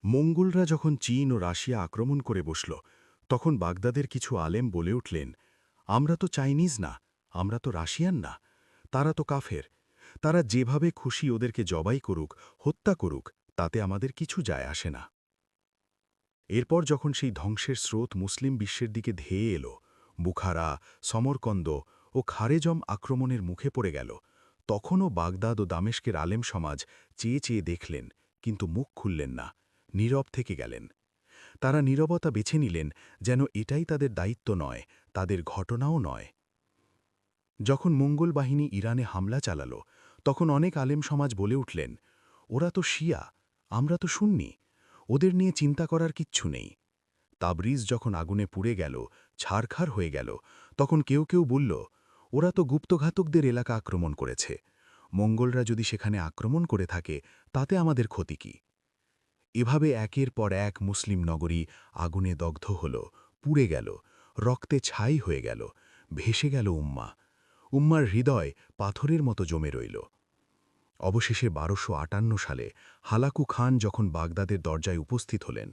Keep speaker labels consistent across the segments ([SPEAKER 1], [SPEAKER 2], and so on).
[SPEAKER 1] মঙ্গোলরা যখন চীন ও রাশিয়া আক্রমণ করে বসল, তখন বাগদাদের কিছু আলেম বলে উঠলেন, আমরা তো চাইনিজ না, আমরা তো রাশিয়ান না, তারা তো কাফের। তারা যেভাবে খুশি ওদেরকে জবাই করুক, হত্যা করুক, তাতে আমাদের কিছু যায় আসে না। এরপর যখন সেই ধ্বংসের স্রোত মুসলিম বিশ্বের দিকে ধেয়ে এলো, বুখারা, সমরকন্দ ও খারেজম আক্রমণের মুখে পড়ে গেল, তখনও বাগদাদ ও দামেস্কের আলেম সমাজ চেয়ে চেয়ে দেখলেন, কিন্তু মুখ খুললেন না, নীরব থেকে গেলেন। তারা নীরবতা বেছে নিলেন, যেন এটাই তাদের দায়িত্ব নয়, তাদের ঘটনাও নয়। যখন মঙ্গোল বাহিনী ইরানে হামলা চালাল, তখন অনেক আলেম সমাজ বলে উঠলেন, ওরা তো শিয়া, আমরা তো সুন্নি, ওদের নিয়ে চিন্তা করার কিচ্ছু নেই। তাবরিজ যখন আগুনে পুড়ে গেল, ছারখার হয়ে গেল, তখন কেউ কেউ বলল, ওরা তো গুপ্তঘাতকদের এলাকা আক্রমণ করেছে, মঙ্গলরা যদি সেখানে আক্রমণ করে থাকে তাতে আমাদের ক্ষতি কি? এভাবে একের পর এক মুসলিম নগরী আগুনে দগ্ধ হল, পুড়ে গেল, রক্তে ছাই হয়ে গেল, ভেসে গেল উম্মা। উম্মার হৃদয় পাথরের মতো জমে রইল। অবশেষে ১২৫৮ সালে হালাকু খান যখন বাগদাদের দরজায় উপস্থিত হলেন,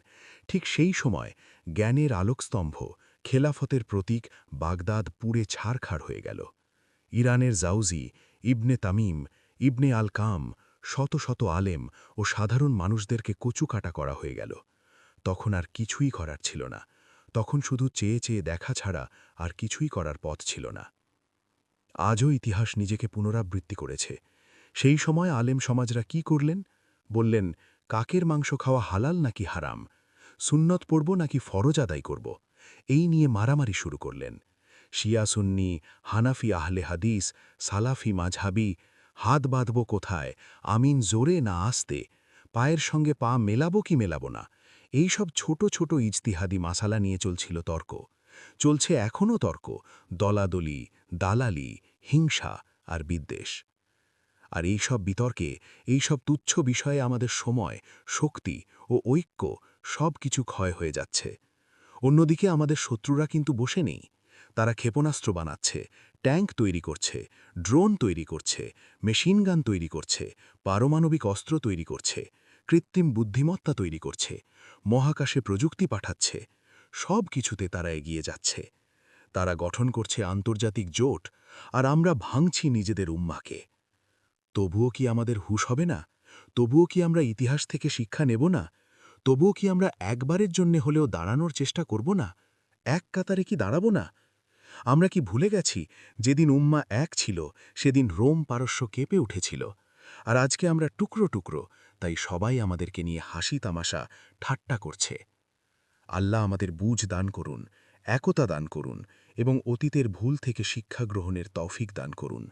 [SPEAKER 1] ঠিক সেই সময় জ্ঞানের আলোকস্তম্ভ, খেলাফতের প্রতীক বাগদাদ পুড়ে ছারখার হয়ে গেল। ইরানের জাউজি, ইবনে তামিম, ইবনে আল কাম, শত শত আলেম ও সাধারণ মানুষদেরকে কচুকাটা করা হয়ে গেল। তখন আর কিছুই করার ছিল না, তখন শুধু চেয়ে চেয়ে দেখা ছাড়া আর কিছুই করার পথ ছিল না। আজও ইতিহাস নিজেকে পুনরাবৃত্তি করেছে। সেই সময় আলেম সমাজরা কি করলেন? বললেন, কাকের মাংস খাওয়া হালাল নাকি হারাম, সুন্নত পড়ব নাকি ফরজ আদায় করব, এই নিয়ে মারামারি শুরু করলেন। শিয়া সুন্নি, হানাফি আহলে হাদিস, সালাফি মাঝহাবি, হাত বাঁধব কোথায়, আমিন জোরে না আস্তে, পায়ের সঙ্গে পা মেলাবো কি মেলাবো না, এই সব ছোট ছোট ইজতিহাদি মাসালা নিয়ে চলছিল তর্ক। চলছে এখনও তর্ক, দলাদলি, দালালি, হিংসা আর বিদ্বেষ। আর এই সব বিতর্কে, এই সব তুচ্ছ বিষয়ে আমাদের সময়, শক্তি ও ঐক্য সব কিছু ক্ষয় হয়ে যাচ্ছে। অন্যদিকে আমাদের শত্রুরা কিন্তু বসে নেই। তারা ক্ষেপণাস্ত্র বানাচ্ছে, ট্যাঙ্ক তৈরি করছে, ড্রোন তৈরি করছে, মেশিনগান তৈরি করছে, পারমাণবিক অস্ত্র তৈরি করছে, কৃত্রিম বুদ্ধিমত্তা তৈরি করছে, মহাকাশে প্রযুক্তি পাঠাচ্ছে। সব কিছুতে তারা এগিয়ে যাচ্ছে। তারা গঠন করছে আন্তর্জাতিক জোট, আর আমরা ভাঙছি নিজেদের উম্মাকে। তবুও কি আমাদের হুঁশ হবে না? তবুও কি আমরা ইতিহাস থেকে শিক্ষা নেব না? তবুও কি আমরা একবারের জন্য হলেও দাঁড়ানোর চেষ্টা করব না? এক কাতারে কি দাঁড়াবো না? আমরা কি ভুলে গেছি, যেদিন উম্মা এক ছিল সেদিন রোম পারস্য কেঁপে উঠেছিল? আর আজকে আমরা টুকরো টুকরো, তাই সবাই আমাদেরকে নিয়ে হাসি তামাশা, ঠাট্টা করছে। আল্লাহ আমাদের বুঝ দান করুন, একতা দান করুন এবং অতীতের ভুল থেকে শিক্ষা গ্রহণের তৌফিক দান করুন।